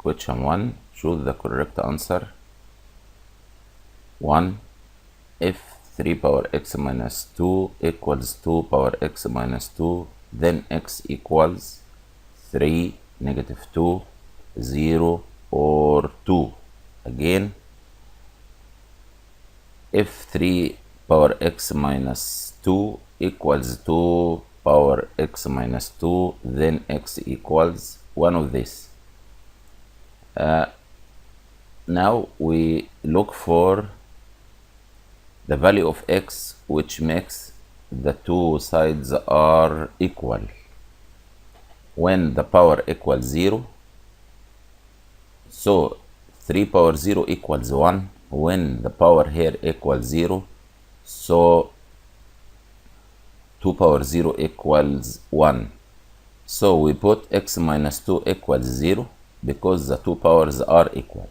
Question 1. Choose the correct answer. 1. If 3 power x minus 2 equals 2 power x minus 2, then x equals 3, negative 2, 0, or 2. Again, if 3 power x minus 2 equals 2 power x minus 2, then x equals one of these. Now we look for the value of x which makes the two sides are equal. When the power equals 0, so 3 power 0 equals 1. When the power here equals 0, so 2 power 0 equals 1. So we put x minus 2 equals 0 because the two powers are equal.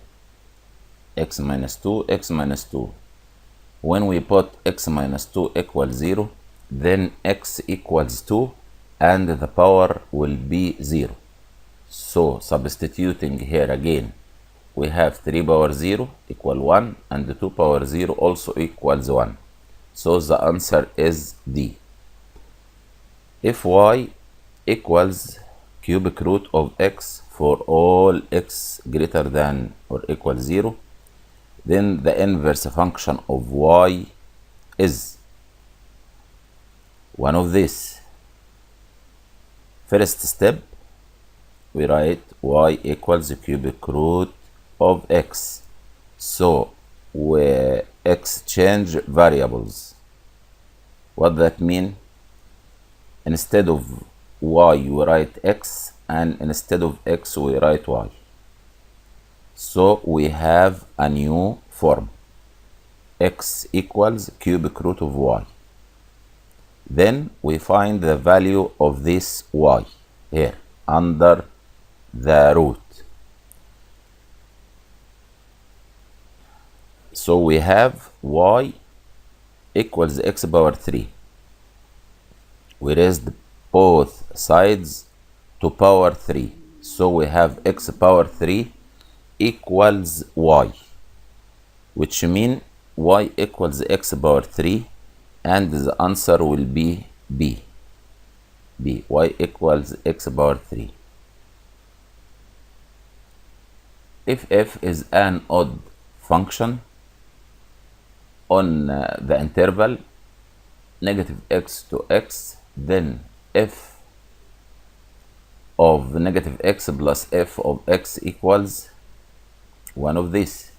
X minus 2, x minus 2. When we put x minus 2 equals 0, then x equals 2 and the power will be 0. So substituting here again, we have 3 power 0 equal 1 and 2 power 0 also equals 1. So the answer is D. If y equals cubic root of x for all x greater than or equal 0, then the inverse function of y is one of these. First step, we write y equals the cubic root of x. So we exchange variables. What that mean? Instead of y we write x, and instead of x we write y. So we have a new form. X equals cubic root of y. Then we find the value of this y here under the root. So we have y equals x power 3. We raised both sides to power 3. So we have x power 3 equals y, which means y equals x power 3, and the answer will be B. Y equals x power 3. If f is an odd function on the interval negative x to x, then f of negative x plus f of x equals one of these.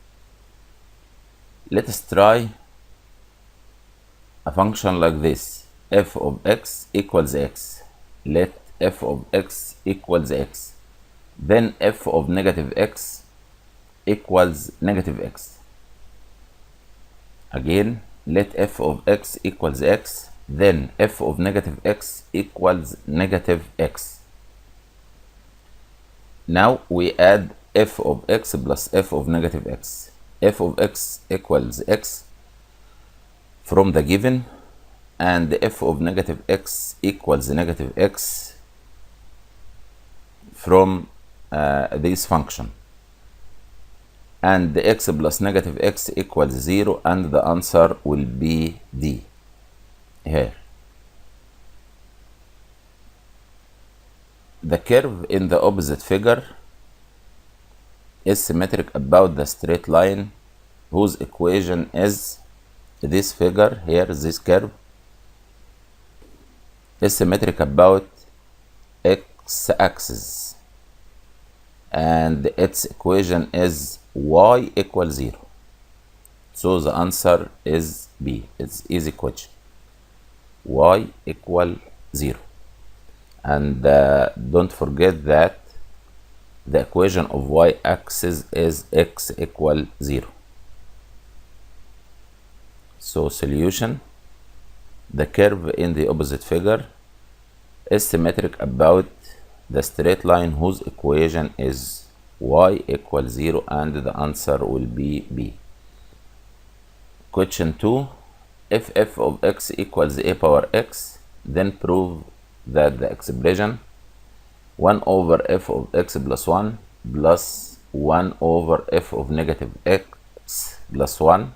Let us try a function like this. F of x equals x. Let f of x equals x. Then f of negative x equals negative x. Again, let f of x equals x. Then f of negative x equals negative x. Now we add f of x plus f of negative x. F of x equals x from the given, and f of negative x equals negative x from this function. And the x plus negative x equals 0, and the answer will be D here. The curve in the opposite figure is symmetric about the straight line whose equation is this figure here. This curve is symmetric about x-axis, and its equation is y equals 0. So the answer is B. It's easy question. Y equal 0. And don't forget that the equation of y-axis is x equal 0. So solution: the curve in the opposite figure is symmetric about the straight line whose equation is y equals 0, and the answer will be B. Question 2. If f of x equals a power x, then prove that the expression 1 over f of x plus 1 plus 1 over f of negative x plus 1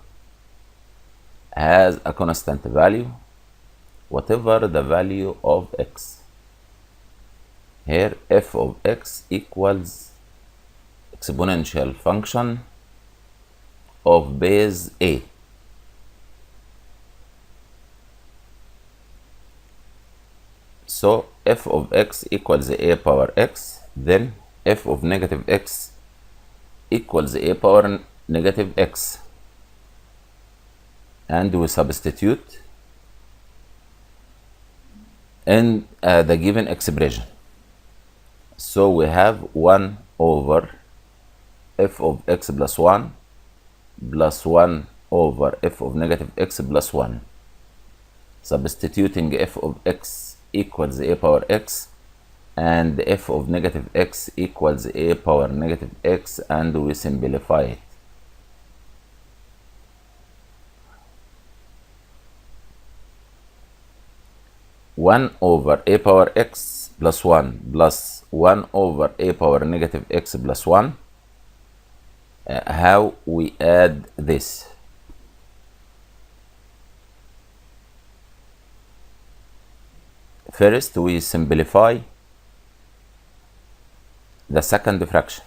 has a constant value, whatever the value of x. Here f of x equals exponential function of base a. So f of x equals a power x, then f of negative x equals a power negative x, and we substitute in the given expression. So we have 1 over f of x plus 1 plus 1 over f of negative x plus 1. Substituting f of x equals a power x and f of negative x equals a power negative x, and we simplify it. One over a power x plus 1 plus 1 over a power negative x plus 1. How we add this? First, we simplify the second fraction,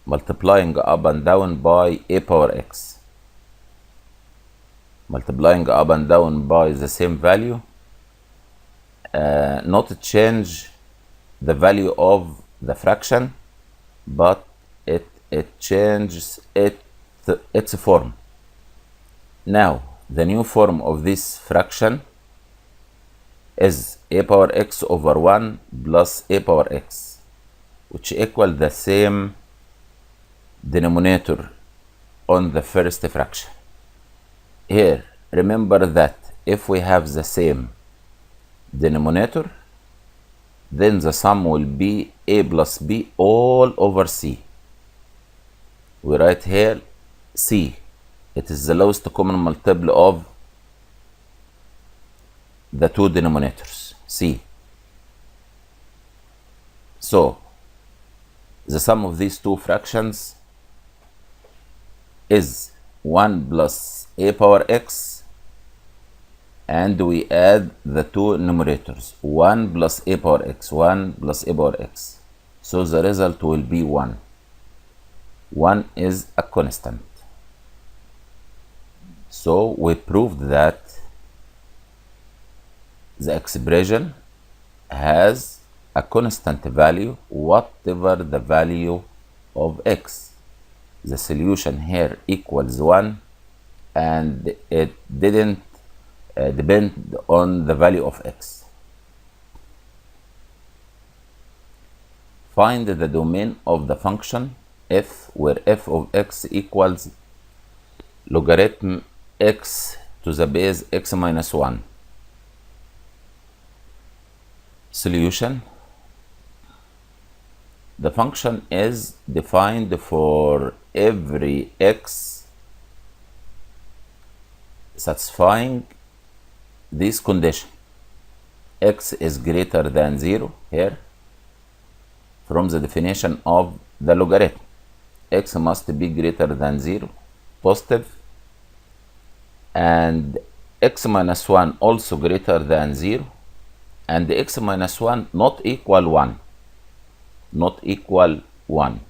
multiplying up and down by a power x. Multiplying up and down by the same value, not change the value of the fraction, but it changes its form. Now, the new form of this fraction is a power x over 1 plus a power x, which equal the same denominator on the first fraction. Here, remember that if we have the same denominator, then the sum will be a plus b all over c. We write here c. It is the lowest common multiple of the two denominators, c. So the sum of these two fractions is 1 plus a power x, and we add the two numerators, 1 plus a power x, 1 plus a power x. So the result will be 1. 1 is a constant. So we proved that the expression has a constant value, whatever the value of x. The solution here equals 1, and it didn't depend on the value of x. Find the domain of the function f, where f of x equals logarithm x to the base x minus 1. Solution. The function is defined for every x satisfying this condition. X is greater than 0 here. From the definition of the logarithm, x must be greater than 0, positive, and x minus 1 also greater than 0, and x minus 1 not equal 1. Not equal 1.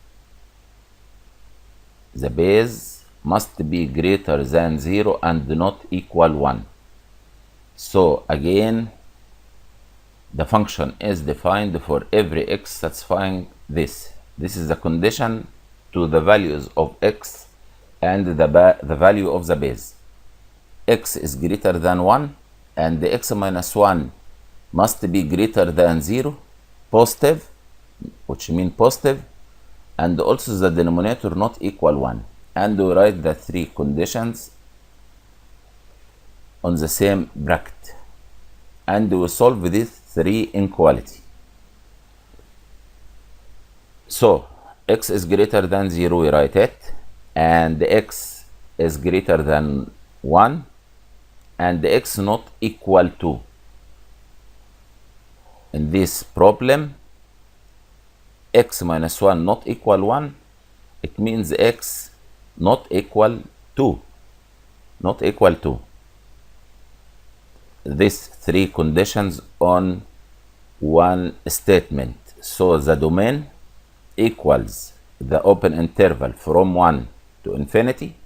The base must be greater than 0 and not equal 1. So again, the function is defined for every x satisfying this. This is the condition to the values of x and the value of the base. X is greater than 1, and the x minus 1 must be greater than 0, positive, which means positive, and also the denominator not equal 1. And we write the three conditions on the same bracket, and we solve these three inequality. So x is greater than 0, we write it, and x is greater than 1, and x not equal to. In this problem, x minus 1 not equal 1, it means x not equal to, these three conditions on one statement. So the domain equals the open interval from 1 to infinity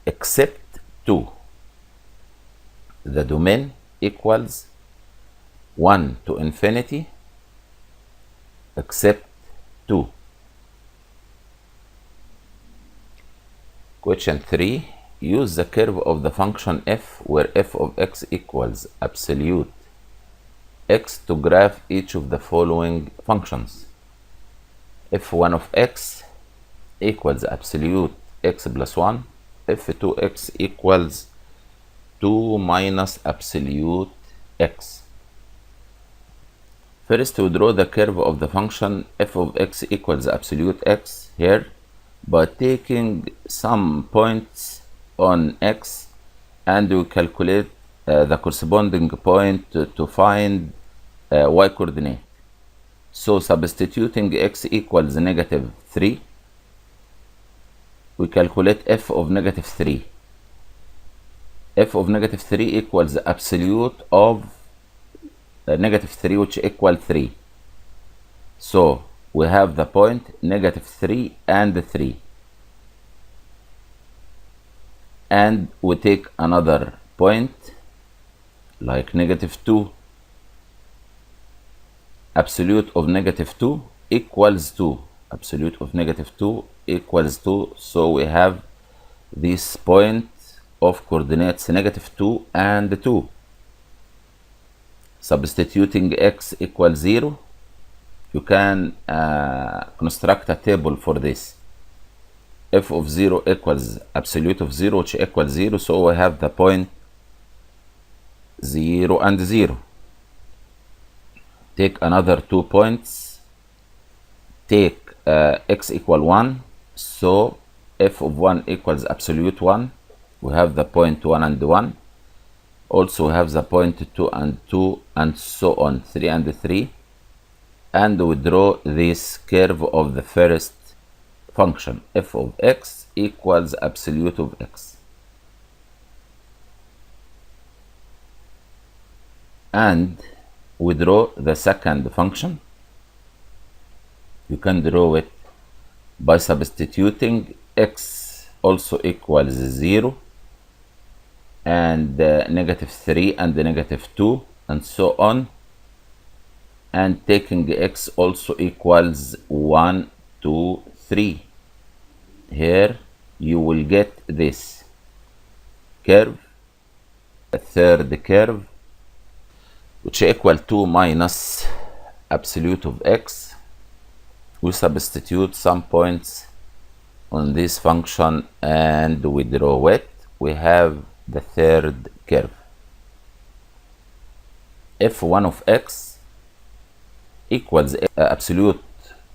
except 2. The domain equals 1 to infinity except 2. Question 3. Use the curve of the function f where f of x equals absolute x to graph each of the following functions. f1 of x equals absolute x plus 1, f2x equals 2 minus absolute x. First, we draw the curve of the function f of x equals absolute x here by taking some points on x, and we calculate the corresponding point to find y coordinate. So substituting x equals -3, we calculate f of -3. f of -3 equals absolute of -3, which equal 3. So we have the point -3 and 3. And we take another point like -2. Absolute of -2 equals 2. Absolute of -2 equals 2. So we have this point of coordinates -2 and 2. Substituting x equals 0, you can construct a table for this. f of 0 equals absolute of 0, which equals 0. So we have the point 0 and 0. Take another 2 points. Take x equal 1. So f of 1 equals absolute 1. We have the point 1 and 1. Also we have the point 2 and 2, and so on, 3 and 3. And we draw this curve of the first function, f of x equals absolute of x. And we draw the second function. You can draw it by substituting x also equals 0 and -3 and -2 and so on, and taking x also equals 1, 2, 3. Here you will get this curve, a third curve, which equal 2 minus absolute of x. We substitute some points on this function and we draw it. We have the third curve. f1 of x equals absolute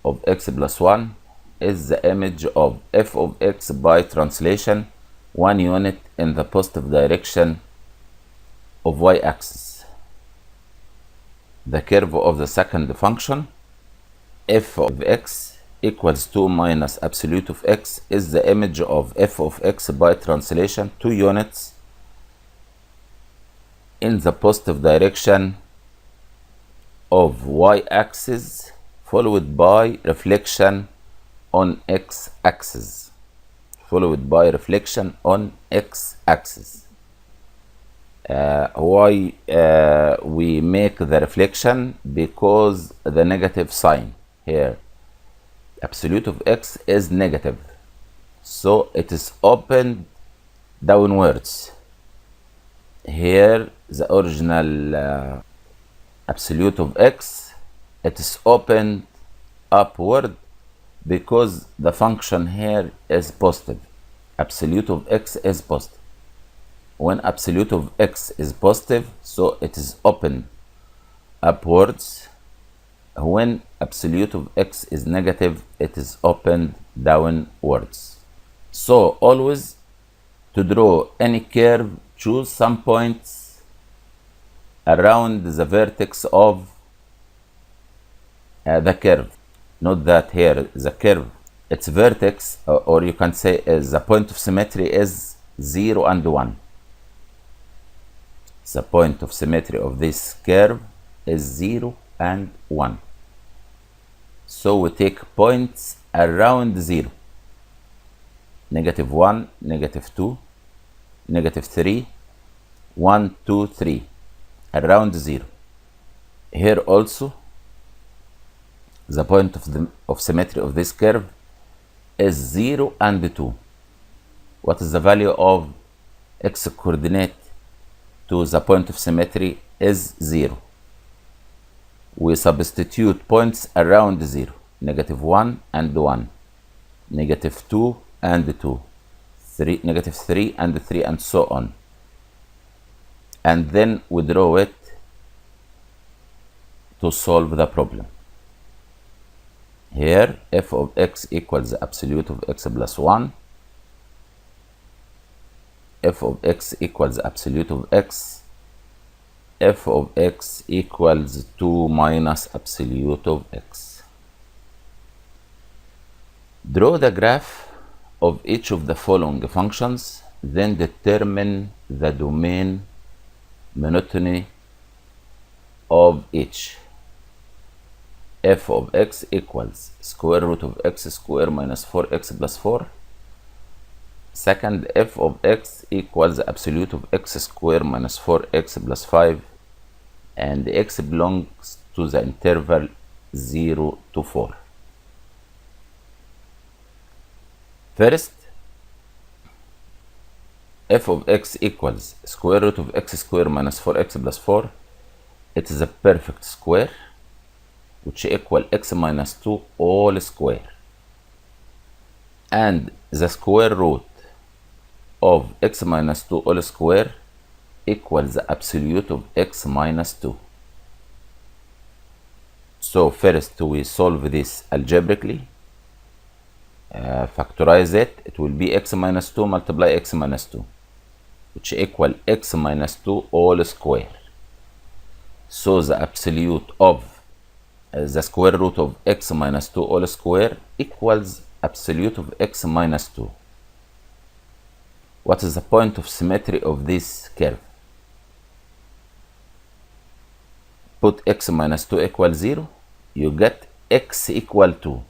of x plus 1 is the image of f of x by translation 1 unit in the positive direction of y-axis. The curve of the second function, f of x equals 2 minus absolute of x, is the image of f of x by translation 2 units in the positive direction of y-axis, followed by reflection on x-axis. Why we make the reflection? Because the negative sign here, absolute of x is negative, so it is opened downwards. Here the original absolute of x, it is opened upward because the function here is positive. Absolute of x is positive. When absolute of x is positive, so it is open upwards. When absolute of x is negative, it is opened downwards. So always to draw any curve, choose some points around the vertex of the curve. Note that here the curve its vertex, or you can say the point of symmetry is 0 and 1. The point of symmetry of this curve is 0 and 1. So we take points around 0. -1, -2, -3, 1, 2, 3, around 0. Here also, the point of symmetry of this curve is 0 and 2. What is the value of x coordinate to the point of symmetry is 0. We substitute points around 0, -1 and 1, -2 and 2, -3 and 3, and so on. And then we draw it to solve the problem. Here, f of x equals the absolute of x plus 1. F of x equals the absolute of x. F of x equals 2 minus absolute of x. Draw the graph of each of the following functions, then determine the domain monotony of each. F of x equals square root of x square minus 4x plus 4. Second, f of x equals the absolute of x square minus 4x plus 5, and x belongs to the interval 0 to 4. First, f of x equals square root of x square minus 4x plus 4. It is a perfect square, which equal x minus 2 all square. And the square root of x minus 2 all square equals the absolute of x minus 2. So first we solve this algebraically. Factorize it. It will be x minus 2 multiply x minus 2, which equal x minus 2 all square. So the absolute of the square root of x minus 2 all square equals absolute of x minus 2. What is the point of symmetry of this curve? Put x minus 2 equals 0, you get x equal 2.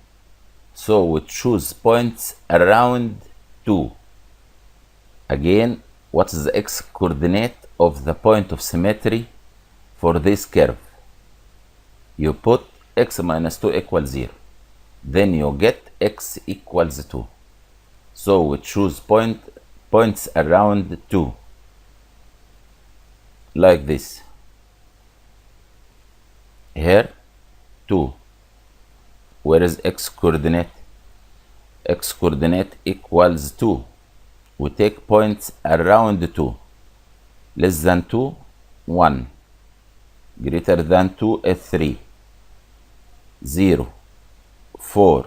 So we choose points around 2. Again, what is the x coordinate of the point of symmetry for this curve? You put x minus 2 equals 0. Then you get x equals 2. So we choose points around 2. Like this. Here, 2. Where is x coordinate? X coordinate equals 2. We take points around 2. Less than 2, 1. Greater than 2 is 3. 0, 4,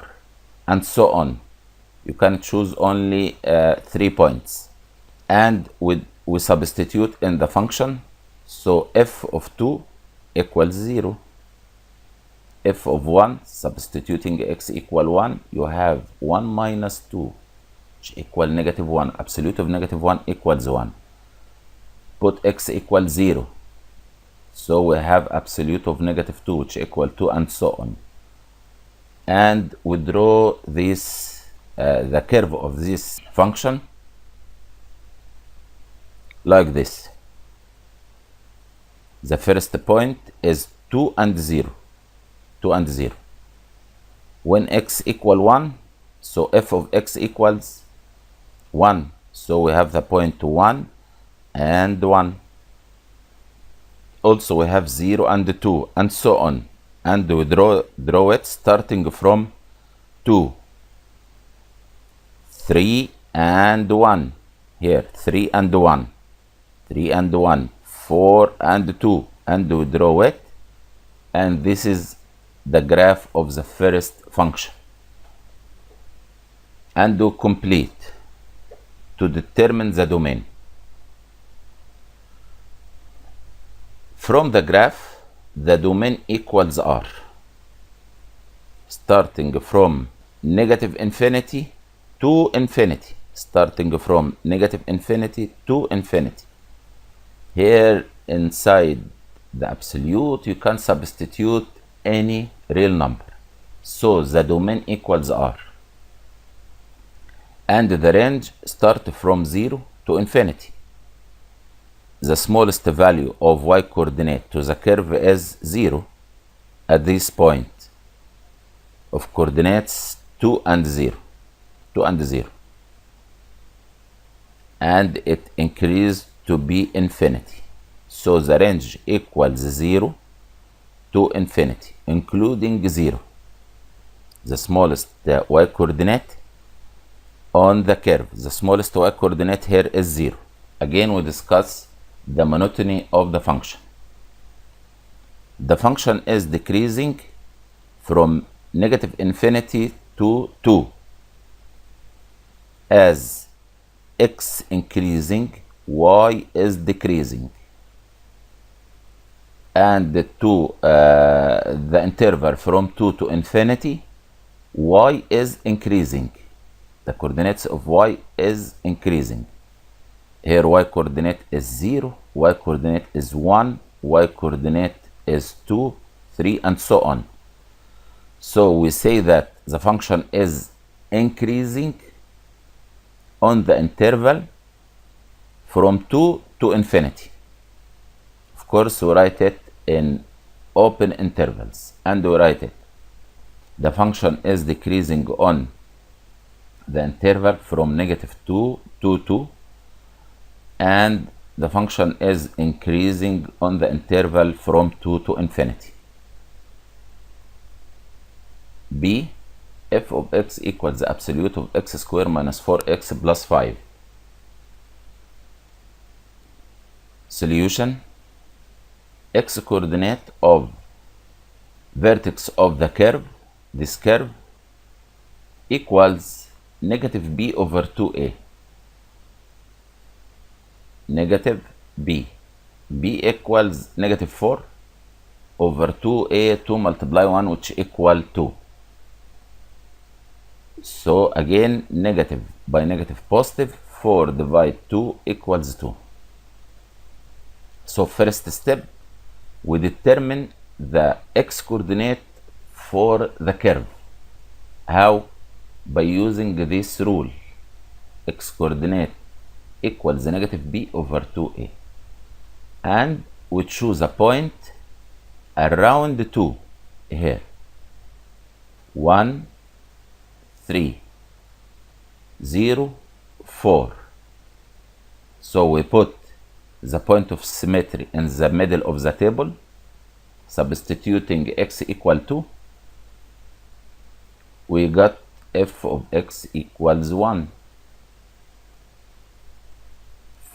and so on. You can choose only 3 points. And we substitute in the function. So f of 2 equals 0. F of 1, substituting x equal 1, you have 1 minus 2, which equal -1. Absolute of -1 equals 1. Put x equals 0. So we have absolute of -2, which equal 2, and so on. And we draw this, the curve of this function like this. The first point is 2 and 0. 2 and 0. When x equal 1, so f of x equals 1. So we have the point 1 and 1. Also we have 0 and 2, and so on. And we draw it starting from 2. 3 and 1. Here, 3 and 1. 3 and 1. 4 and 2. And we draw it. And this is the graph of the first function. And do complete to determine the domain. From the graph, the domain equals R. Starting from negative infinity to infinity, starting from negative infinity to infinity. Here inside the absolute, you can substitute any real number. So the domain equals R. And the range starts from 0 to infinity. The smallest value of y coordinate to the curve is 0 at this point of coordinates 2 and 0. And it increased to be infinity. So the range equals 0 to infinity, including 0. The smallest y coordinate on the curve. The smallest y coordinate here is 0. Again, we discuss the monotony of the function. The function is decreasing from negative infinity to 2. As x increasing, y is decreasing. And to the interval from 2 to infinity, y is increasing. The coordinates of y is increasing. Here y coordinate is 0, y coordinate is 1, y coordinate is 2, 3, and so on. So we say that the function is increasing on the interval from 2 to infinity. Of course, we write it in open intervals, and we write it. The function is decreasing on the interval from negative 2 to 2, and the function is increasing on the interval from 2 to infinity. B, f of x equals the absolute of x squared minus 4x plus 5. Solution: x coordinate of vertex of the curve, this curve, equals negative b over 2a. Negative b. b equals negative 4 over 2a, 2 multiply 1, which equal 2. So again, negative by negative positive, 4 divide 2 equals 2. So first step, we determine the x coordinate for the curve. How? By using this rule. X coordinate equals negative b over 2a. And we choose a point around 2 here. 1, 3, 0, 4. So we put the point of symmetry in the middle of the table, substituting x equal 2. We got f of x equals 1.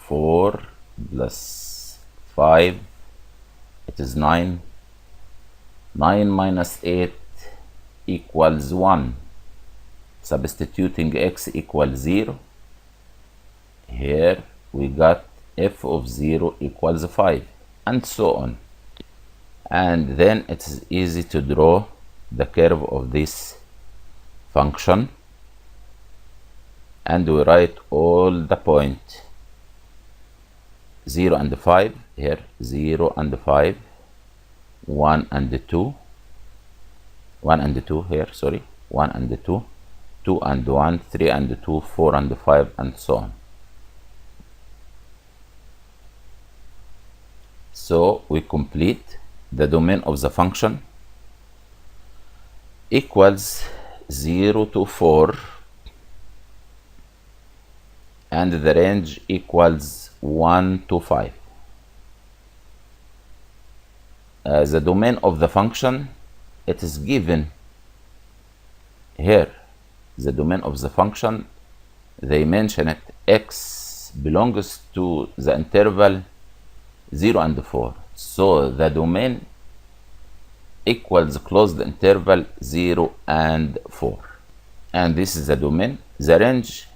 4 plus 5, it is 9. 9 minus 8 equals 1. Substituting x equals 0. Here we got f of 0 equals 5, and so on. And then it is easy to draw the curve of this function, and we write all the points 0 and 5 here, 0 and 5, 1 and 2, 1 and 2 here, sorry, 1 and 2, 2 and 1, 3 and 2, 4 and 5, and so on. So we complete the domain of the function equals 0 to 4, and the range equals 1 to 5. The domain of the function, it is given here. The domain of the function, they mention it, x belongs to the interval 0 and 4. So the domain equals closed interval 0 and 4. And this is the domain. The range,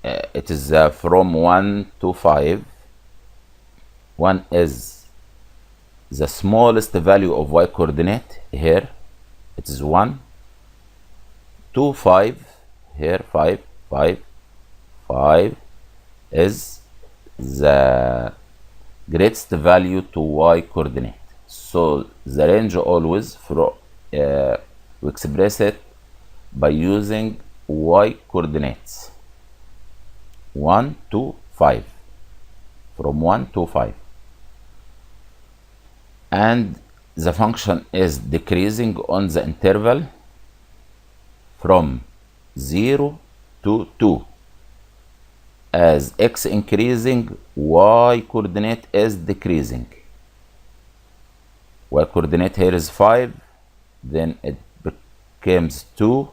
it is from 1 to 5. 1 is the smallest value of y coordinate here. It is 1. 2 5 here 5 5 5 is the greatest value to y coordinate. So the range always from we express it by using y coordinates 1 to 5, from 1 to 5, and the function is decreasing on the interval from 0 to 2. As x increasing, y coordinate is decreasing. Y coordinate here is 5, then it becomes 2,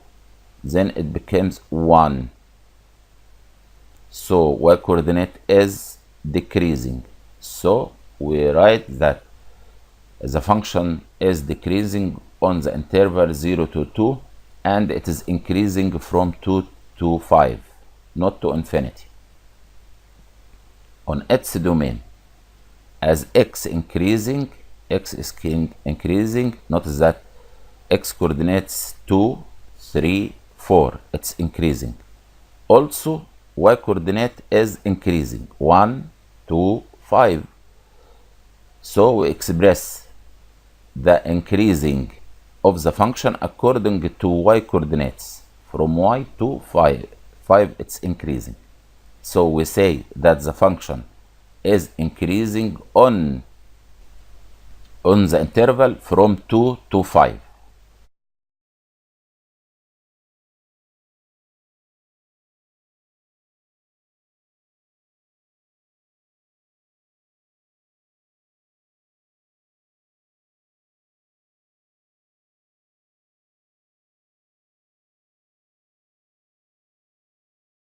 then it becomes 1. So y coordinate is decreasing. So we write that the function is decreasing on the interval 0 to 2, and it is increasing from 2 to 5, not to infinity. On its domain, as x increasing, x is increasing. Notice that x coordinates 2, 3, 4. It's increasing. Also, y coordinate is increasing 1, 2, 5. So we express the increasing of the function according to y coordinates. From y to 5, it's increasing. So we say that the function is increasing on the interval from 2 to 5.